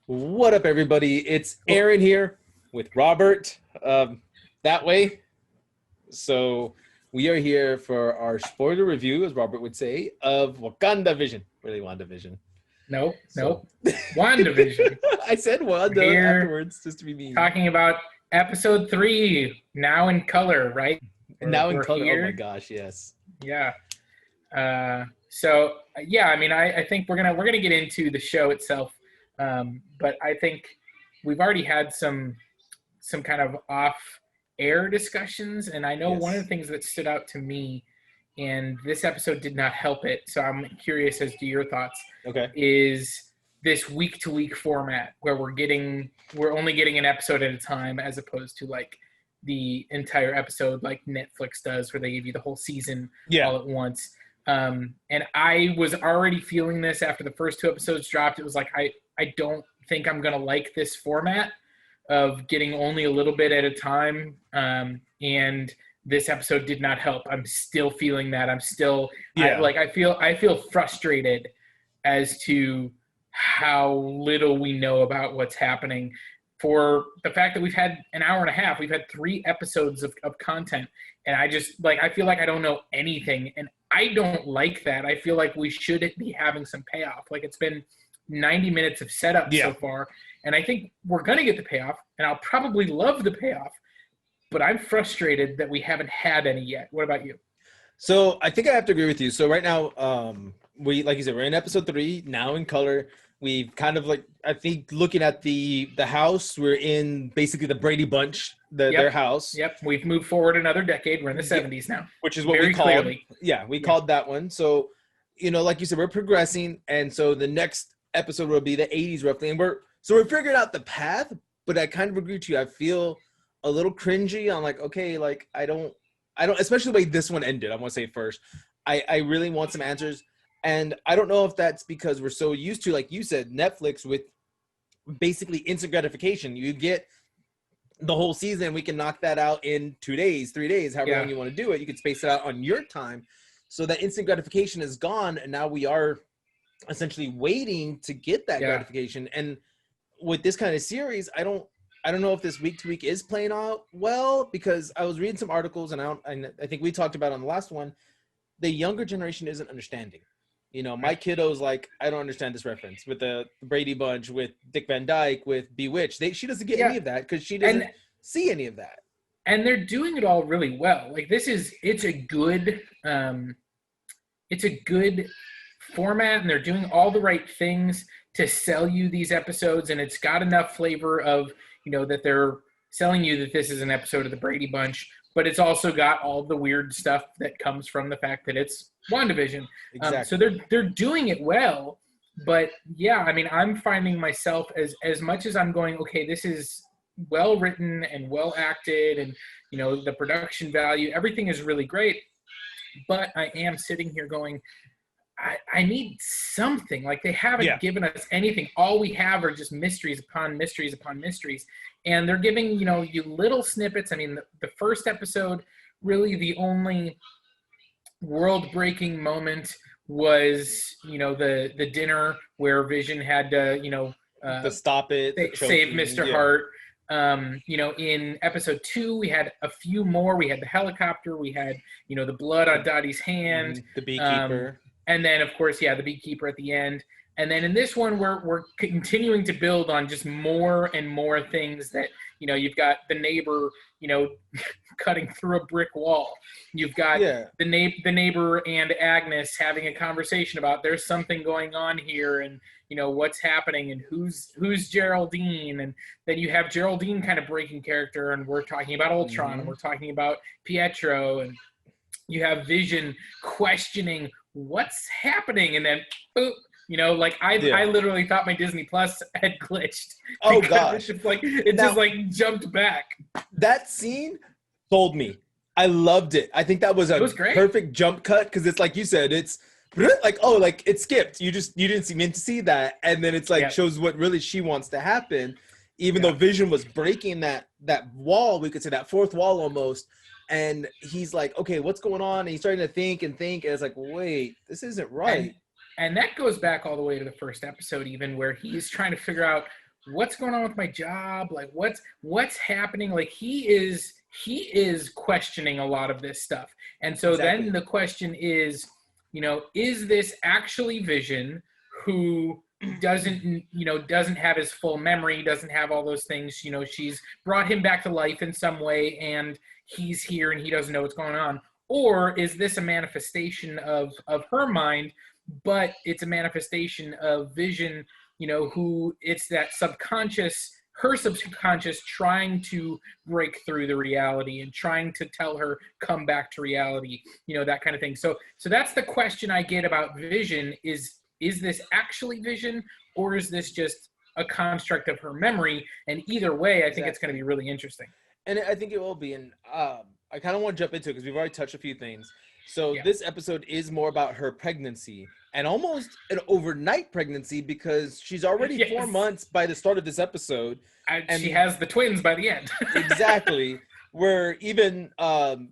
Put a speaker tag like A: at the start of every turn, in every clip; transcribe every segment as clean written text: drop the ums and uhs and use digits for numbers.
A: What up, everybody? It's Aaron here with Robert that way. So we are here for our spoiler review, as Robert would say, of WandaVision. Really, WandaVision.
B: No. WandaVision.
A: I said Wanda afterwards, just to be mean.
B: Talking about episode 3, now in color, right?
A: Now in color.
B: Here.
A: Oh my gosh, yes.
B: Yeah. I think we're gonna get into the show itself. But I think we've already had some kind of off-air discussions, and I know one of the things that stood out to me, and this episode did not help it, so I'm curious as to your thoughts.
A: Okay.
B: Is this week-to-week format where we're only getting an episode at a time, as opposed to like the entire episode like Netflix does, where they give you the whole season all at once. And I was already feeling this after the first 2 episodes dropped. It was like, I don't think I'm going to like this format of getting only a little bit at a time. And this episode did not help. I'm still feeling that. I'm still, I feel frustrated as to how little we know about what's happening. For the fact that we've had an hour and a half, we've had 3 episodes of content. And I just, I feel like I don't know anything. And I don't like that. I feel like we should be having some payoff. Like, it's been 90 minutes of setup so far, and I think we're going to get the payoff, and I'll probably love the payoff, but I'm frustrated that we haven't had any yet. What about you?
A: So I think I have to agree with you. So right now, we, like you said, we're in episode 3, now in color. We've kind of I think looking at the house, we're in basically the Brady Bunch, their house.
B: Yep. We've moved forward another decade. We're in the 70s now.
A: Which is what we called. Clearly. Yeah, we called that one. So, like you said, we're progressing. And so the next episode will be the 80s roughly. And we're figuring out the path, but I kind of agree with you. I feel a little cringy on I don't, especially the way this one ended. I want to say first, I really want some answers. And I don't know if that's because we're so used to, like you said, Netflix with basically instant gratification. You get the whole season. We can knock that out in 2 days, 3 days, however long you want to do it. You can space it out on your time. So that instant gratification is gone. And now we are essentially waiting to get that gratification. And with this kind of series, I don't know if this week to week is playing out well, because I was reading some articles and I think we talked about on the last one, the younger generation isn't understanding. My kiddo's like, I don't understand this reference with the Brady Bunch, with Dick Van Dyke, with Bewitched. She doesn't get any of that because she doesn't see any of that. And
B: they're doing it all really well. Like, it's a good format, and they're doing all the right things to sell you these episodes. And it's got enough flavor of, that they're selling you that this is an episode of the Brady Bunch, but it's also got all the weird stuff that comes from the fact that it's WandaVision.
A: Exactly.
B: So they're doing it well, but I'm finding myself as much as I'm going, okay, this is well written and well acted, and the production value, everything is really great, but I am sitting here going, I need something. Like, they haven't given us anything. All we have are just mysteries upon mysteries upon mysteries. And they're giving, you little snippets. I mean, the first episode, really the only world-breaking moment was, the dinner where Vision had to,
A: to stop it,
B: save Mr. Hart. In episode 2, we had a few more. We had the helicopter. We had, the blood on Dottie's hand.
A: The beekeeper.
B: And then, of course, the beekeeper at the end. And then in this one, we're continuing to build on just more and more things that, you've got the neighbor, cutting through a brick wall. You've got the neighbor and Agnes having a conversation about there's something going on here, and, what's happening, and who's Geraldine. And then you have Geraldine kind of breaking character, and we're talking about Ultron, and we're talking about Pietro, and you have Vision questioning what's happening, and then boop, I literally thought my disneyplus had glitched.
A: Oh gosh.
B: It just jumped back.
A: That scene sold me. I loved it. I think that was a perfect jump cut, because it's like you said, it's it skipped. You didn't meant to see that, and then it's shows what really she wants to happen, even though Vision was breaking that wall, we could say that fourth wall almost. And he's like, okay, what's going on? And he's starting to think, and it's like, wait, this isn't right.
B: And that goes back all the way to the first episode, even, where he's trying to figure out what's going on with my job? Like, what's happening? Like, he is questioning a lot of this stuff. And so then the question is, is this actually Vision, who doesn't have his full memory, doesn't have all those things? She's brought him back to life in some way, and he's here and he doesn't know what's going on. Or is this a manifestation of her mind, but it's a manifestation of Vision, who it's that her subconscious trying to break through the reality and trying to tell her, come back to reality, that kind of thing. So that's the question I get about Vision is this actually Vision, or is this just a construct of her memory? And either way, I think it's going to be really interesting.
A: And I think it will be. And I kind of want to jump into it because we've already touched a few things. So this episode is more about her pregnancy, and almost an overnight pregnancy, because she's already 4 months by the start of this episode.
B: And she has the twins by the end.
A: Exactly. Where even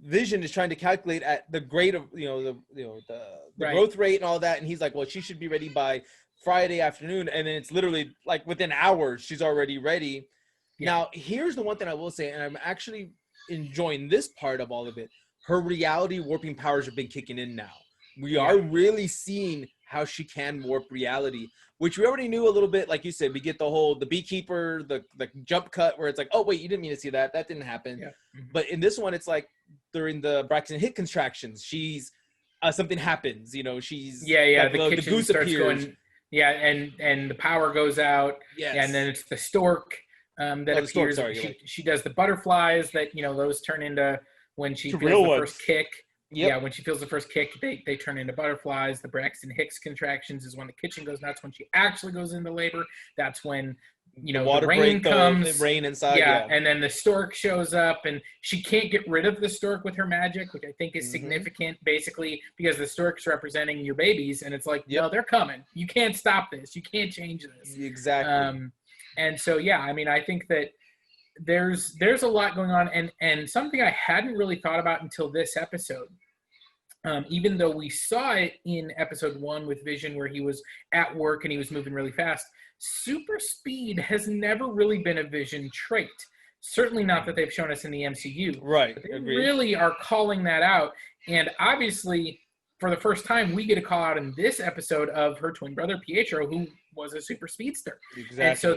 A: Vision is trying to calculate at the grade of, the growth rate and all that. And he's like, well, she should be ready by Friday afternoon. And then it's literally like within hours, she's already ready. Yeah. Now, here's the one thing I will say, and I'm actually enjoying this part of all of it. Her reality warping powers have been kicking in now. We are really seeing how she can warp reality, which we already knew a little bit. Like you said, we get the beekeeper, the jump cut where it's like, oh, wait, you didn't mean to see that. That didn't happen. Yeah. Mm-hmm. But in this one, it's like during the Braxton Hicks contractions, she's something happens. She's
B: the kitchen goose starts appears. Going. Yeah, and the power goes out. Yes. And then it's the stork that appears. She does the butterflies that, those turn into when she feels the first kick. Yep. Yeah, when she feels the first kick, they turn into butterflies. The Braxton Hicks contractions is when the kitchen goes nuts. When she actually goes into labor, that's when the rain comes.
A: The rain inside.
B: Yeah, and then the stork shows up, and she can't get rid of the stork with her magic, which I think is significant, basically, because the stork's representing your babies, and it's like, no, they're coming. You can't stop this. You can't change this.
A: Exactly.
B: And so, I think that there's a lot going on, and something I hadn't really thought about until this episode, even though we saw it in episode 1 with Vision where he was at work and he was moving really fast. Super speed has never really been a Vision trait. Certainly not that they've shown us in the MCU.
A: Right.
B: But they really are calling that out. And obviously, for the first time, we get a call out in this episode of her twin brother, Pietro, who was a super speedster.
A: Exactly.
B: And so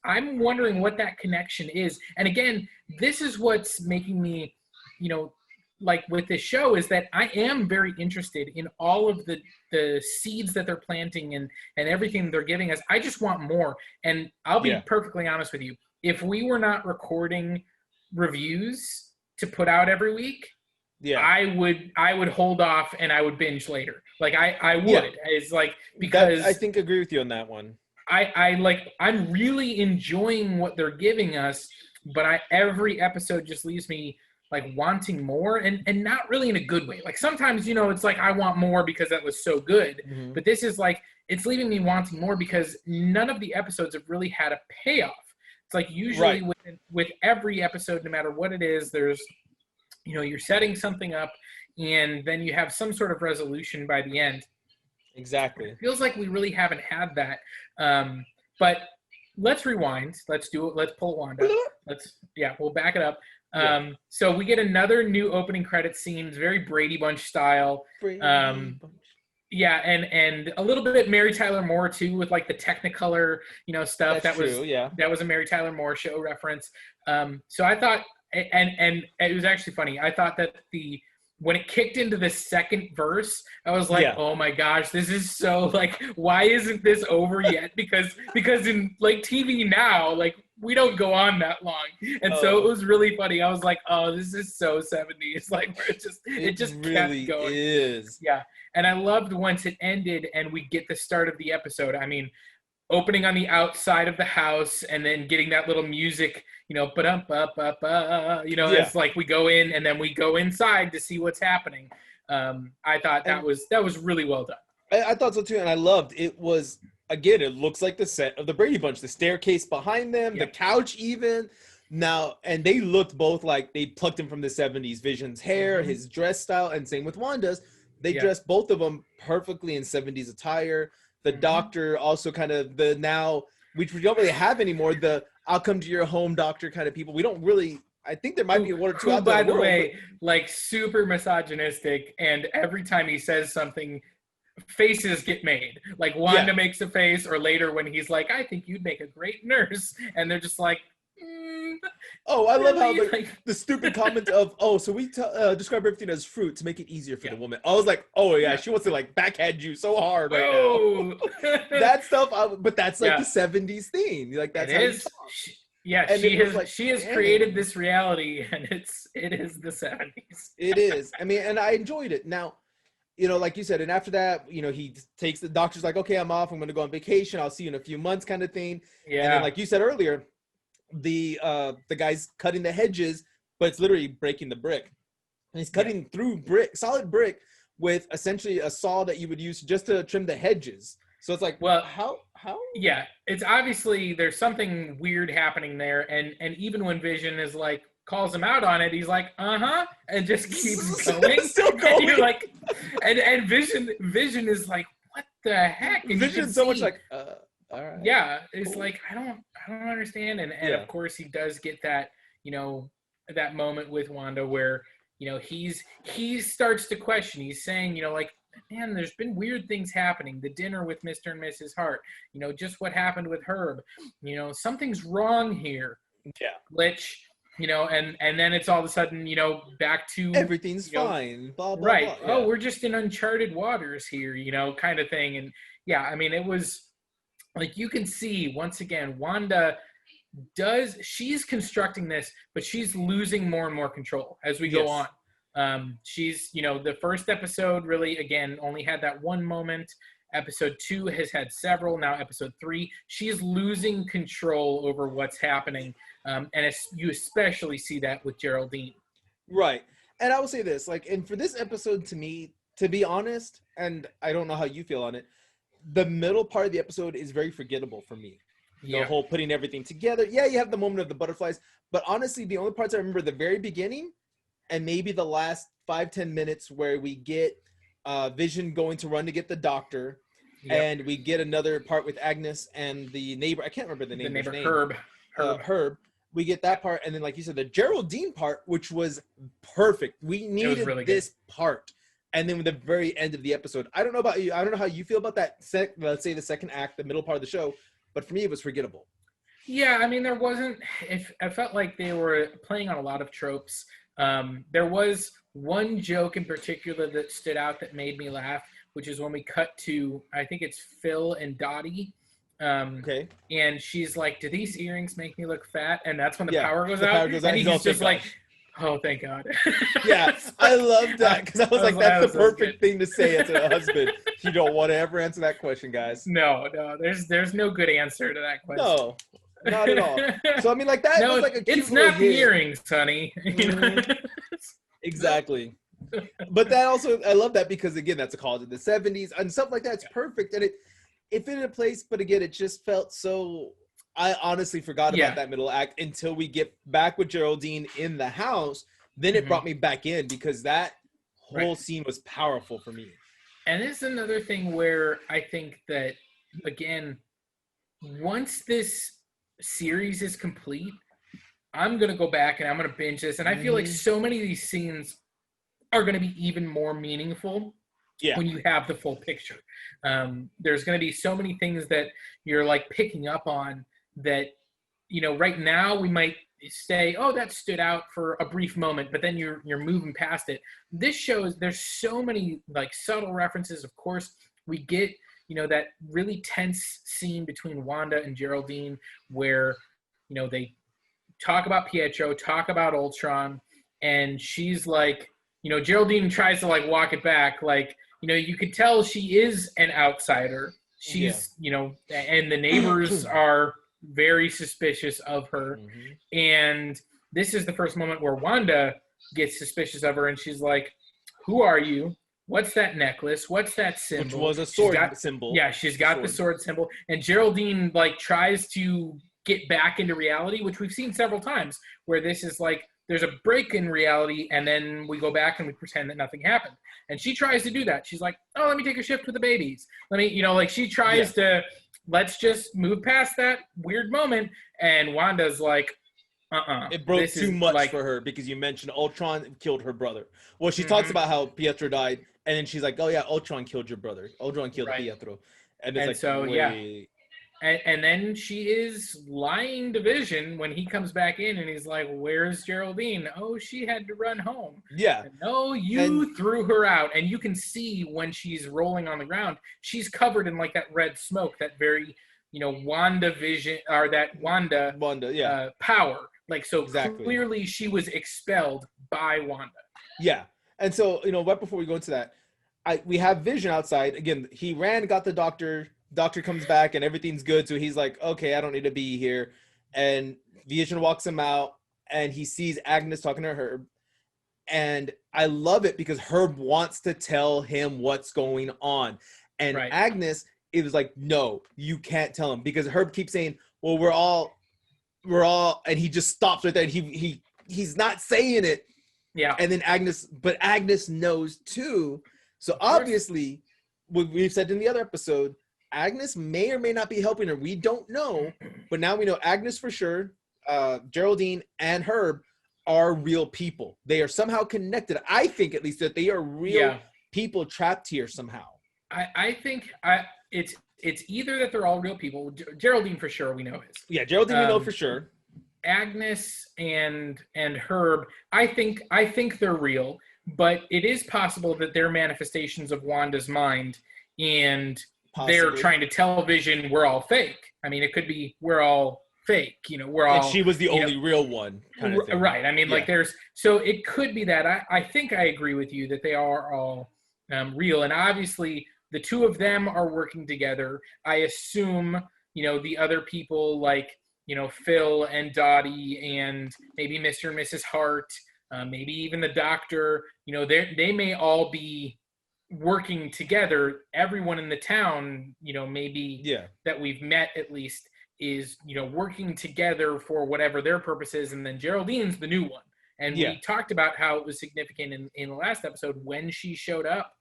B: I'm wondering what that connection is. And again, this is what's making me, like with this show, is that I am very interested in all of the seeds that they're planting and everything they're giving us. I just want more. And I'll be perfectly honest with you. If we were not recording reviews to put out every week, I would hold off and I would binge later. Like I would. Yeah. It's like, because
A: I think I agree with you on that one.
B: I'm really enjoying what they're giving us, but every episode just leaves me like wanting more, and not really in a good way. Like sometimes, it's like I want more because that was so good. Mm-hmm. But this is like, it's leaving me wanting more because none of the episodes have really had a payoff. It's like usually with every episode, no matter what it is, there's, you're setting something up and then you have some sort of resolution by the end.
A: Exactly.
B: It feels like we really haven't had that. But let's rewind. Let's do it. Let's pull Wanda. We'll back it up. So we get another new opening credit scene. It's very Brady Bunch style. And a little bit Mary Tyler Moore too, with like the Technicolor, stuff.
A: That's true,
B: that was a Mary Tyler Moore show reference. So I thought, and it was actually funny. I thought that when it kicked into the second verse, I was like, oh my gosh, this is so like, why isn't this over yet? Because in like TV now, like we don't go on that long. And so it was really funny. I was like, oh, this is so 70s. Like where it just
A: really
B: kept going.
A: Is.
B: Yeah. And I loved once it ended and we get the start of the episode. I mean, opening on the outside of the house and then getting that little music, it's like we go in and then we go inside to see what's happening. I thought that was really well done.
A: I thought so too. And I loved it. Was, again, it looks like the set of the Brady Bunch, the staircase behind them, the couch even. Now, and they looked both like they plucked him from the 70s. Vision's hair, his dress style, and same with Wanda's. They dressed both of them perfectly in 70s attire. The doctor also kind of the now which we don't really have anymore. The I'll come to your home doctor kind of people. We don't really. I think there might be one or two out there.
B: By the way, like super misogynistic, and every time he says something, faces get made. Like Wanda makes a face, or later when he's like, "I think you'd make a great nurse," and they're just like,
A: "Oh, I love how the stupid comment of, oh, so we describe everything as fruit to make it easier for the woman." I was like, "Oh yeah, she wants to like backhand you so hard right now." That stuff, but that's like the '70s thing. Like that's how you talk.
B: She has created this reality, and it is the '70s.
A: It is. I mean, and I enjoyed it. Now, like you said, and after that, he takes the doctor's like, "Okay, I'm off. I'm going to go on vacation. I'll see you in a few months," kind of thing. Yeah. And then, like you said earlier, the guy's cutting the hedges, but it's literally breaking the brick. And he's cutting through solid brick, with essentially a saw that you would use just to trim the hedges. So it's like, well, how?
B: Yeah, it's obviously there's something weird happening there, and even when Vision is like calls him out on it, he's like, and just keeps going.
A: Still going.
B: And you're like, and Vision is like, what the heck? And
A: Vision's so much like, all right.
B: Yeah, it's cool. Like I don't understand, and of course he does get that that moment with Wanda where he starts to question. He's saying like, man, there's been weird things happening. The dinner with Mr. and Mrs. Hart, just what happened with Herb, something's wrong here.
A: Yeah.
B: Which, and then it's all of a sudden, back to
A: everything's fine. Blah, blah,
B: right.
A: Blah. Yeah.
B: Oh, we're just in uncharted waters here, kind of thing. And yeah, I mean, it was like, you can see once again, Wanda she's constructing this, but she's losing more and more control as we go on. She's, the first episode really, again, only had that one moment. Episode 2 has had several. Now episode 3, she's losing control over what's happening. And you especially see that with Geraldine.
A: Right. And I will say this, and for this episode, to me, to be honest, and I don't know how you feel on it, the middle part of the episode is very forgettable for me. The whole putting everything together. Yeah, you have the moment of the butterflies, but honestly, the only parts I remember the very beginning and maybe the last 5-10 minutes where we get Vision going to run to get the doctor, and we get another part with Agnes and the neighbor. I can't remember the neighbor's name. Herb. We get that part, and then, like you said, the Geraldine part, which was perfect. We needed this part. And then with the very end of the episode, I don't know about you. I don't know how you feel about that. Let's say the second act, the middle part of the show. But for me, it was forgettable.
B: Yeah, I mean, there wasn't. I felt like they were playing on a lot of tropes. There was one joke in particular that stood out that made me laugh, which is when we cut to, I think it's Phil and Dottie.
A: Okay.
B: And she's like, "Do these earrings make me look fat?" And that's when the power goes out. And he's just like, "Oh, thank God."
A: Yeah, I love that because I was like, that's the perfect thing to say as a husband. You don't want to ever answer that question, guys.
B: No, there's no good answer to that question.
A: No, not at all. So I mean, like that was like a cute
B: it's not the earrings, honey.
A: Exactly. But that also, I love that because again, that's a college in the '70s and stuff like that. It's perfect, and it fit in a place. But again, it just felt so. I honestly forgot about that middle act until we get back with Geraldine in the house. Then it brought me back in because that whole scene was powerful for me.
B: And this is another thing where I think that, again, once this series is complete, I'm going to go back and I'm going to binge this. And I feel like so many of these scenes are going to be even more meaningful when you have the full picture. There's going to be so many things that you're like picking up on that, right now we might say, oh, that stood out for a brief moment, but then you're moving past it. This shows there's so many like subtle references. Of course, we get, that really tense scene between Wanda and Geraldine where, they talk about Pietro, talk about Ultron, and she's like, Geraldine tries to like walk it back. Like, you could tell she is an outsider. She's, and the neighbors are very suspicious of her. And this is the first moment where Wanda gets suspicious of her and she's like, who are you? What's that necklace? What's that symbol?
A: Which was a sword symbol.
B: Yeah, she's got the sword symbol. And Geraldine like tries to get back into reality, which we've seen several times, where this is like, there's a break in reality and then we go back and we pretend that nothing happened. And she tries to do that. She's like, oh, let me take a shift with the babies. Let me, like she tries to let's just move past that weird moment. And Wanda's like,
A: It broke too much for her because you mentioned Ultron killed her brother. Well, she talks about how Pietro died, and then she's like, "Oh yeah, Ultron killed your brother. Ultron killed Pietro," and it's like,
B: so wait. And then she is lying to Vision when he comes back in, and he's like, "Where's Geraldine? Oh, she had to run home."
A: Yeah.
B: No, you threw her out, and you can see when she's rolling on the ground, she's covered in like that red smoke, that very, WandaVision, or that Wanda power. Like, so clearly she was expelled by Wanda.
A: Yeah. And so, right before we go into that, we have Vision outside. Again, he ran, got the doctor. Doctor comes back and everything's good. So he's like, okay, I don't need to be here. And Vision walks him out and he sees Agnes talking to Herb. And I love it because Herb wants to tell him what's going on. And Agnes, it was like, no, you can't tell him, because Herb keeps saying, well, we're all, and he just stops right there. And he's not saying it.
B: Yeah.
A: And then Agnes knows too. So obviously, what we've said in the other episode, Agnes may or may not be helping her. We don't know. But now we know Agnes for sure, Geraldine and Herb are real people. They are somehow connected. I think at least that they are real people trapped here somehow.
B: I think it's either that they're all real people. Geraldine for sure, we know is.
A: Yeah, Geraldine we know for sure.
B: Agnes and Herb, I think they're real, but it is possible that they're manifestations of Wanda's mind, and they're trying to tell Vision we're all fake. I mean, it could be we're all fake. We're all.
A: And she was the only real one. Kind of thing.
B: Right. I mean, so it could be that. I think I agree with you that they are all real, and obviously the two of them are working together. I assume, the other people like, Phil and Dottie and maybe Mr. and Mrs. Hart, maybe even the doctor, they may all be working together. Everyone in the town, maybe that we've met at least is, working together for whatever their purpose is. And then Geraldine's the new one. And we talked about how it was significant in the last episode when she showed up,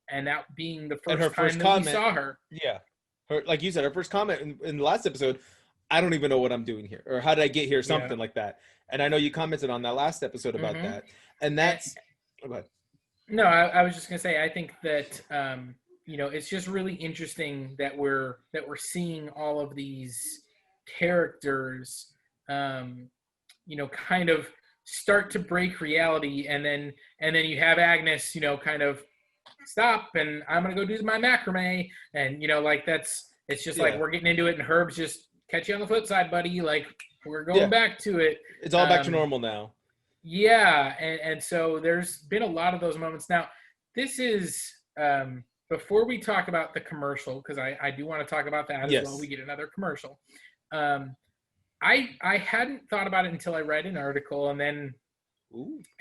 B: and that being the first time that we saw her.
A: Yeah. Like you said, her first comment in the last episode, I don't even know what I'm doing here, or how did I get here, something like that. And I know you commented on that last episode about that. And that's go ahead.
B: No, I was just gonna say, I think that it's just really interesting that we're seeing all of these characters kind of start to break reality, and then you have Agnes kind of stop, and I'm gonna go do my macrame, and it's just like we're getting into it, and Herb's just catch you on the flip side, buddy, like we're going back to it.
A: It's all back to normal now.
B: Yeah, and so there's been a lot of those moments. Now, this is before we talk about the commercial, because I do want to talk about that as well. We get another commercial. I hadn't thought about it until I read an article, and then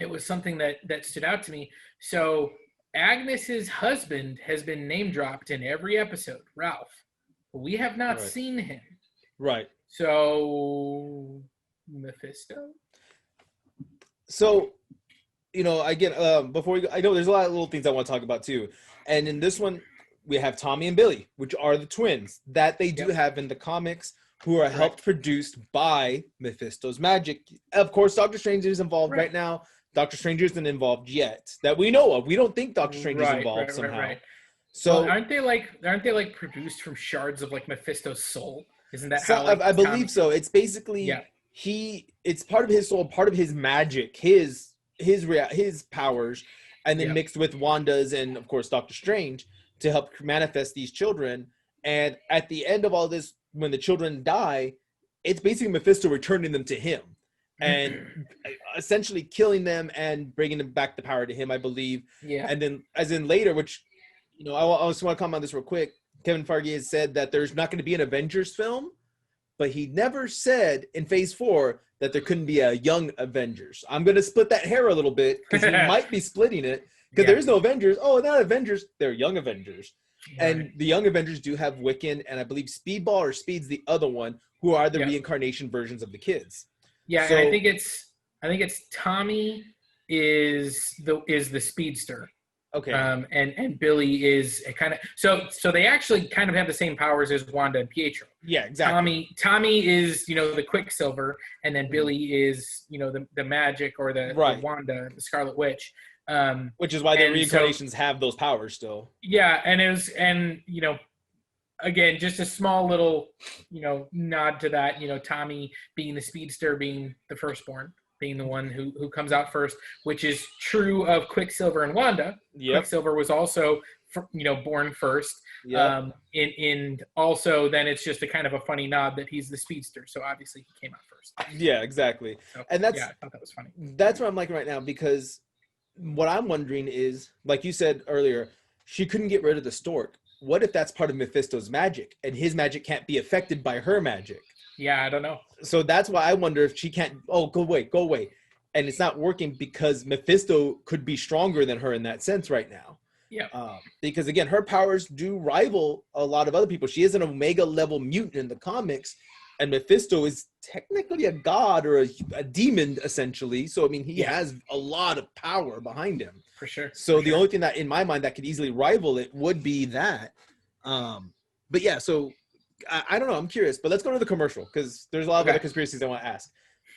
B: it was something that stood out to me. So Agnes's husband has been name dropped in every episode, Ralph. But we have not seen him.
A: Right.
B: So Mephisto?
A: So, again, before we go, I know there's a lot of little things I want to talk about too. And in this one, we have Tommy and Billy, which are the twins that they do have in the comics, who are helped produced by Mephisto's magic. Of course, Doctor Strange is involved right now. Doctor Strange isn't involved yet that we know of. We don't think Doctor Strange is involved somehow. Right. So
B: aren't they like produced from shards of like Mephisto's soul? Isn't that
A: how? I believe so. It's basically it's part of his soul, part of his magic, his powers, and then mixed with Wanda's and of course Doctor Strange to help manifest these children. And at the end of all this, when the children die, it's basically Mephisto returning them to him and essentially killing them and bringing them back the power to him, I believe. Yeah. And then as in later, which, I also want to comment on this real quick. Kevin Feige has said that there's not going to be an Avengers film, but he never said in Phase 4 that there couldn't be a Young Avengers. I'm going to split that hair a little bit because he might be splitting it because there is no Avengers. Oh, not Avengers. They're Young Avengers. And the Young Avengers do have Wiccan and I believe Speedball or Speed's the other one, who are the reincarnation versions of the kids.
B: Yeah, so, and I think it's Tommy is the speedster.
A: Okay.
B: And Billy is kind of so they actually kind of have the same powers as Wanda and Pietro.
A: Yeah, exactly.
B: Tommy is the Quicksilver, and then Billy is the magic or the Wanda, the Scarlet Witch.
A: Which is why the reincarnations have those powers still.
B: Yeah, and again, just a small little nod to that. Tommy being the speedster, being the firstborn, being the one who comes out first, which is true of Quicksilver and Wanda.
A: Yep.
B: Quicksilver was also born first.
A: Yep.
B: And also then it's just a kind of a funny nod that he's the speedster, so obviously he came out first.
A: Yeah, exactly.
B: So,
A: and I
B: thought that was funny.
A: That's what I'm liking right now, because what I'm wondering is, like you said earlier, she couldn't get rid of the stork. What if that's part of Mephisto's magic, and his magic can't be affected by her magic?
B: Yeah, I don't know.
A: So that's why I wonder if she can't, go away. And it's not working because Mephisto could be stronger than her in that sense right now.
B: Yeah.
A: Because again, her powers do rival a lot of other people. She is an Omega level mutant in the comics, and Mephisto is technically a god or a demon, essentially. So, I mean, he has a lot of power behind him.
B: For sure.
A: So the only thing that, in my mind, that could easily rival it would be that. But yeah, so I don't know. I'm curious. But let's go to the commercial, because there's a lot of other conspiracies I want to ask.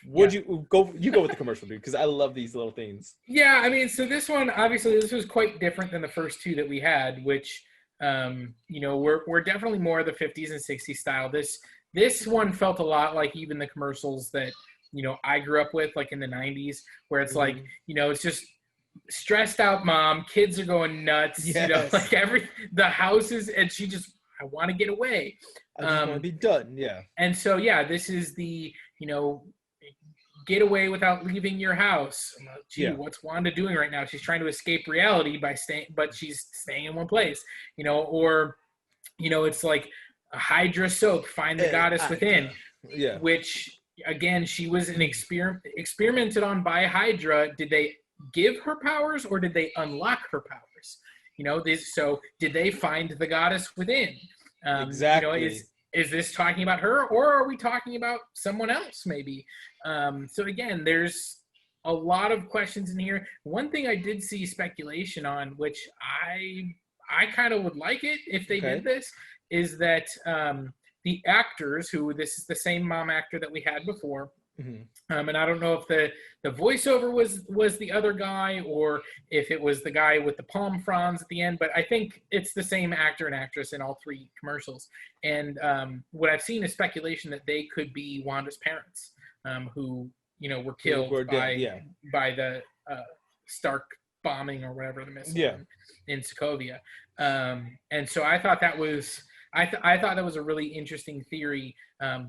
A: You go with the commercial, dude, because I love these little things.
B: Yeah, I mean, so this one, obviously, this was quite different than the first two that we had, which, we're definitely more of the 50s and 60s style. This one felt a lot like even the commercials that, I grew up with, like in the 90s, where it's like, it's just stressed out mom, kids are going nuts, like the houses, and she just, I want to get away.
A: I just want to be done, yeah.
B: And so, this is the, get away without leaving your house. What's Wanda doing right now? She's trying to escape reality by but she's staying in one place, or, it's like a Hydra soap, find the goddess within, which again, she was an experimented on by Hydra. Did they give her powers, or did they unlock her powers? So did they find the goddess within?
A: Exactly.
B: Is this talking about her, or are we talking about someone else maybe? So again, there's a lot of questions in here. One thing I did see speculation on, which I kind of would like it if they did this, is that the actors this is the same mom actor that we had before. And I don't know if the voiceover was the other guy, or if it was the guy with the palm fronds at the end, but I think it's the same actor and actress in all three commercials. And what I've seen is speculation that they could be Wanda's parents, who were killed by the Stark bombing or whatever, the missile in Sokovia. And so I thought that was I thought that was a really interesting theory,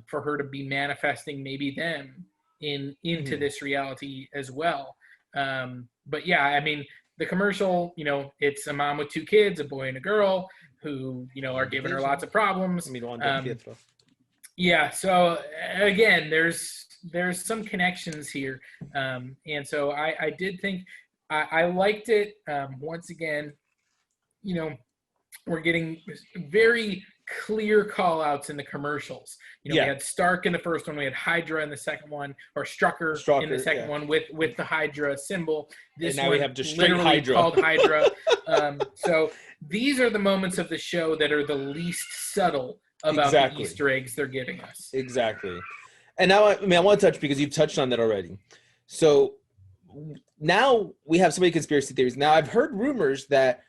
B: for her to be manifesting maybe them into this reality as well. But yeah, I mean, the commercial, it's a mom with two kids, a boy and a girl, who are giving her lots of problems. So again, there's some connections here, and so I did think I liked it. Once again, we're getting very clear call outs in the commercials. We had Stark in the first one, we had Hydra in the second one, or Strucker in the second one with the Hydra symbol. This
A: and now
B: one
A: we have just
B: literally
A: Hydra.
B: called Hydra. So these are the moments of the show that are the least subtle about the Easter eggs they're giving us.
A: Exactly. And now, I want to touch, because you've touched on that already. So now we have so many conspiracy theories. Now I've heard rumors that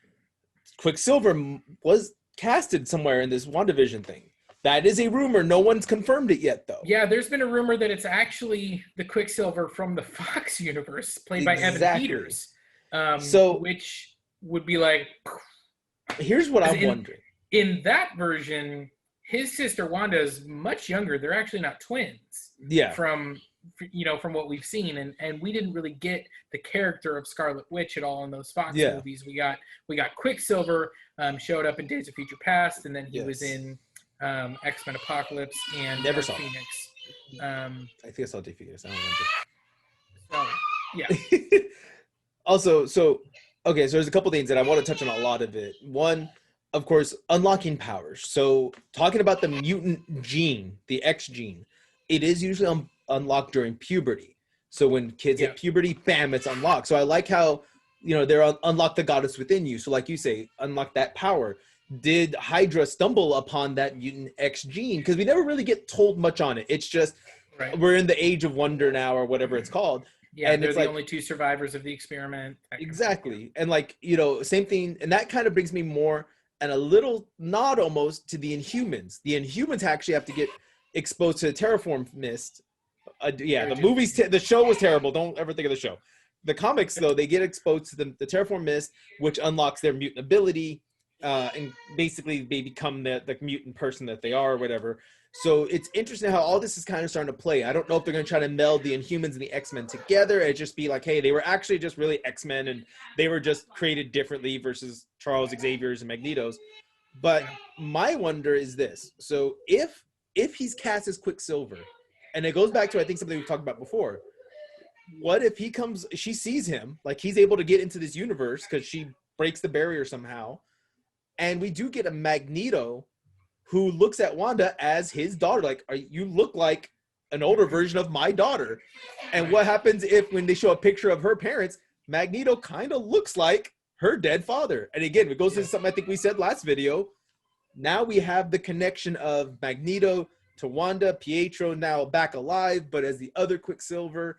A: Quicksilver was casted somewhere in this WandaVision thing. That is a rumor. No one's confirmed it yet, though.
B: Yeah, there's been a rumor that it's actually the Quicksilver from the Fox universe, played by Evan Peters. Which would be like...
A: Here's what I'm wondering.
B: In that version, his sister Wanda is much younger. They're actually not twins.
A: Yeah.
B: From what we've seen, and we didn't really get the character of Scarlet Witch at all in those Fox movies. We got Quicksilver, showed up in Days of Future Past, and then he was in X-Men Apocalypse and
A: Never saw
B: Phoenix.
A: I think I saw Day Phoenix. I don't remember.
B: So yeah.
A: Also, so there's a couple things that I want to touch on a lot of it. One, of course, unlocking powers. So talking about the mutant gene, the X gene, it is usually unlocked during puberty. So when kids hit puberty, bam, it's unlocked. So I like how they're unlock the goddess within you. So like you say, unlock that power. Did Hydra stumble upon that mutant X gene? Because we never really get told much on it. It's just we're in the age of wonder now, or whatever it's called.
B: Yeah,
A: and
B: they're
A: it's
B: the
A: like,
B: only 2 survivors of the experiment.
A: Exactly. And like, same thing. And that kind of brings me more and a little nod almost to the Inhumans. The Inhumans actually have to get exposed to the terraform mist. The show was terrible. Don't ever think of the show. The comics, though, they get exposed to the terraform mist, which unlocks their mutant ability. And basically they become the mutant person that they are, or whatever. So it's interesting how all this is kind of starting to play. I don't know if they're going to try to meld the Inhumans and the X-Men together and just be like, hey, they were actually just really X-Men and they were just created differently versus Charles Xavier's and Magneto's. But my wonder is this. So if he's cast as Quicksilver, and it goes back to, I think, something we've talked about before, what if she sees him, like he's able to get into this universe because she breaks the barrier somehow, and we do get a Magneto who looks at Wanda as his daughter, like, you look like an older version of my daughter. And what happens when they show a picture of her parents, Magneto kind of looks like her dead father. And again, it goes into something I think we said last video. Now we have the connection of Magneto to Wanda, Pietro now back alive, but as the other Quicksilver.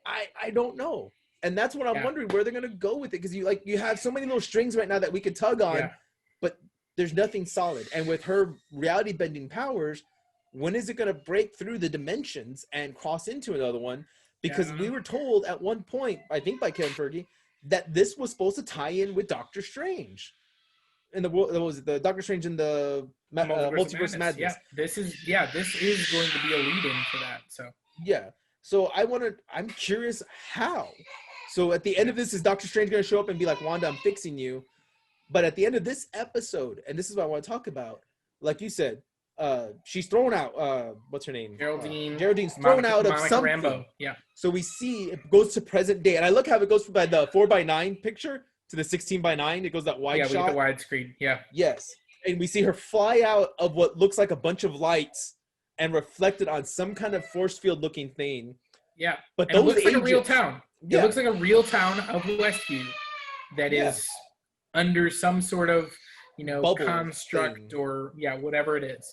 A: I don't know. And that's what I'm wondering, where they're going to go with it. Because you have so many little strings right now that we could tug on, but there's nothing solid. And with her reality bending powers, when is it going to break through the dimensions and cross into another one? Because we were told at one point, I think by Kevin Feige, that this was supposed to tie in with Doctor Strange. And the Doctor Strange in the Multiverse of Madness.
B: Yeah, this is going to be a lead-in for that.
A: So I'm curious how. So at the end of this, is Doctor Strange going to show up and be like, Wanda, I'm fixing you? But at the end of this episode, and this is what I want to talk about, like you said, she's thrown out. What's her name?
B: Geraldine.
A: Geraldine's thrown out of something.
B: Rambo. Yeah.
A: So we see it goes to present day, and I look how it goes from the 4:9 picture to the 16:9. It goes that wide shot.
B: Yeah, we get the widescreen. Yeah.
A: Yes, and we see her fly out of what looks like a bunch of lights and reflected on some kind of force field looking thing.
B: Yeah,
A: but those
B: it looks
A: agents,
B: like a real town. Yeah. It looks like a real town of Westview that is under some sort of, bubble construct thing, or whatever it is.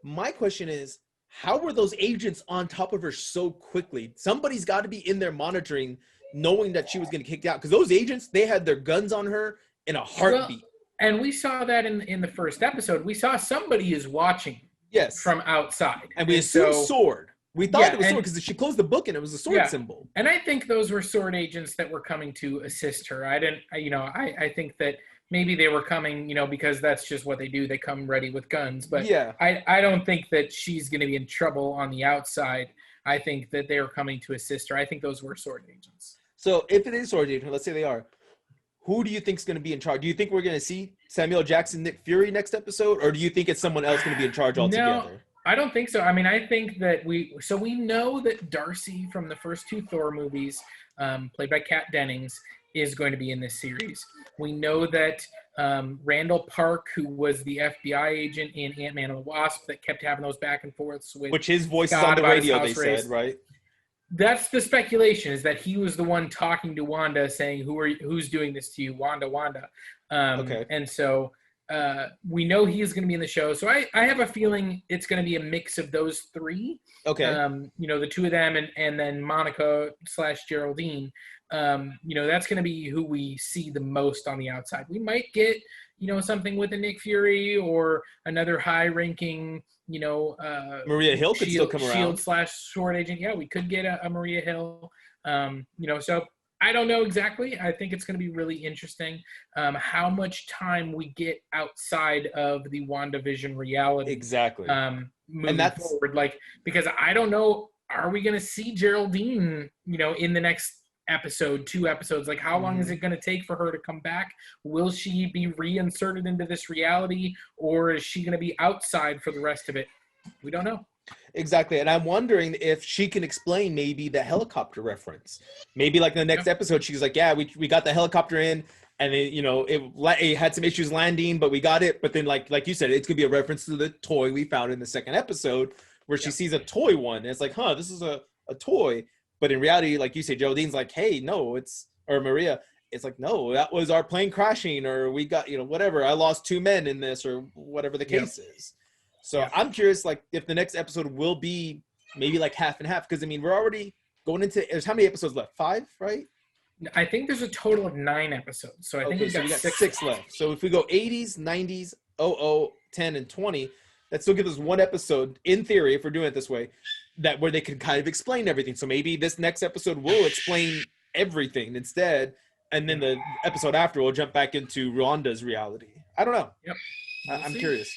A: My question is, how were those agents on top of her so quickly? Somebody's got to be in there monitoring, knowing that she was going to get kicked out. Because those agents, they had their guns on her in a heartbeat.
B: Well, and we saw that in the first episode. We saw somebody is watching from outside.
A: And we assumed sword. We thought it was sword because she closed the book and it was a sword symbol.
B: And I think those were sword agents that were coming to assist her. I think that maybe they were coming, because that's just what they do. They come ready with guns. But I don't think that she's going to be in trouble on the outside. I think that they were coming to assist her. I think those were sword agents.
A: So if it is sword agent, let's say they are, who do you think is going to be in charge? Do you think we're going to see Samuel Jackson, Nick Fury next episode? Or do you think it's someone else going to be in charge altogether?
B: No, I don't think so. I mean, I think that we know that Darcy from the first 2 Thor movies, played by Kat Dennings, is going to be in this series. We know that Randall Park, who was the FBI agent in Ant-Man and the Wasp that kept having those back and forths with
A: which his voice is on the radio, they said, right?
B: That's the speculation, is that he was the one talking to Wanda saying, who's doing this to you? Wanda. And so we know he is going to be in the show. So I have a feeling it's going to be a mix of those 3.
A: Okay.
B: The 2 of them and then Monica / Geraldine. That's going to be who we see the most on the outside. We might get, something with a Nick Fury or another high-ranking,
A: Maria Hill could still come around.
B: Shield / sword agent. Yeah, we could get a Maria Hill. So I don't know exactly. I think it's going to be really interesting how much time we get outside of the WandaVision reality.
A: Exactly.
B: Moving forward, because I don't know, are we going to see Geraldine, in the next episode, 2 episodes? How long is it going to take for her to come back? Will she be reinserted into this reality, or is she going to be outside for the rest of it? We don't know.
A: Exactly. And I'm wondering if she can explain maybe the helicopter reference. Maybe in the next episode, she's like, we got the helicopter in and it had some issues landing, but we got it. But then like you said, it's going to be a reference to the toy we found in the second episode where she sees a toy one. And it's like, this is a toy. But in reality, like you say, Geraldine's like, hey, no, or Maria, it's like, no, that was our plane crashing, or we got, whatever. I lost 2 men in this, or whatever the case is. So I'm curious, like, if the next episode will be maybe like half and half, because I mean, we're already going into, there's how many episodes left? 5, right?
B: I think there's a total of 9 episodes. So I think we got
A: 6 left. So if we go 80s, 90s, 00, 10, and 20, that still gives us 1 episode, in theory, if we're doing it this way, that where they can kind of explain everything. So maybe this next episode will explain everything instead, and then the episode after will jump back into Rwanda's reality. I don't know.
B: Yep.
A: I'm curious.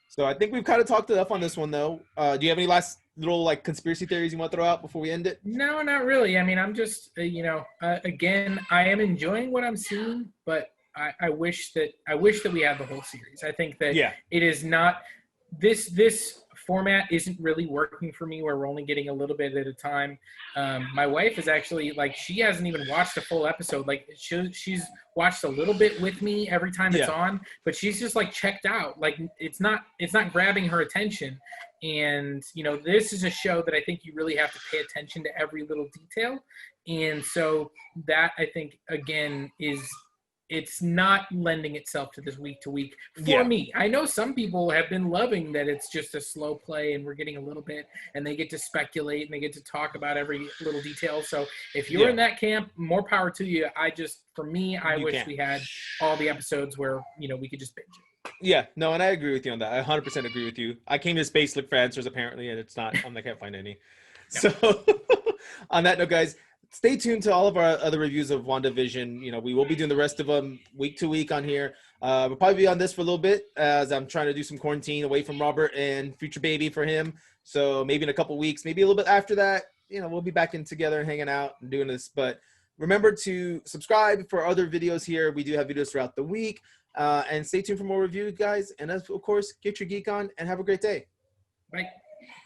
A: So I think we've kind of talked enough on this one, though. Do you have any last little like conspiracy theories you want to throw out before we end it?
B: No, not really. I mean, I'm just again, I am enjoying what I'm seeing, but I wish that we had the whole series. I think that it is not this format isn't really working for me, where we're only getting a little bit at a time. My wife is actually, like, she hasn't even watched a full episode. Like, she's watched a little bit with me every time it's on, but she's just like checked out. Like, it's not grabbing her attention. And this is a show that I think you really have to pay attention to every little detail. And so that, I think, again, it's not lending itself to this week to week for me. I know some people have been loving that it's just a slow play and we're getting a little bit, and they get to speculate and they get to talk about every little detail. So if you're in that camp, more power to you. I wish we had all the episodes where, we could just binge it.
A: Yeah, no, and I agree with you on that. I 100% agree with you. I came to Space look for answers apparently, and it's not, I can't find any. So on that note, guys, stay tuned to all of our other reviews of WandaVision. We will be doing the rest of them week to week on here. We'll probably be on this for a little bit, as I'm trying to do some quarantine away from Robert and future baby for him. So maybe in a couple weeks, maybe a little bit after that, we'll be back in together and hanging out and doing this. But remember to subscribe for other videos here. We do have videos throughout the week. And stay tuned for more reviews, guys. And of course, get your geek on and have a great day.
B: Bye.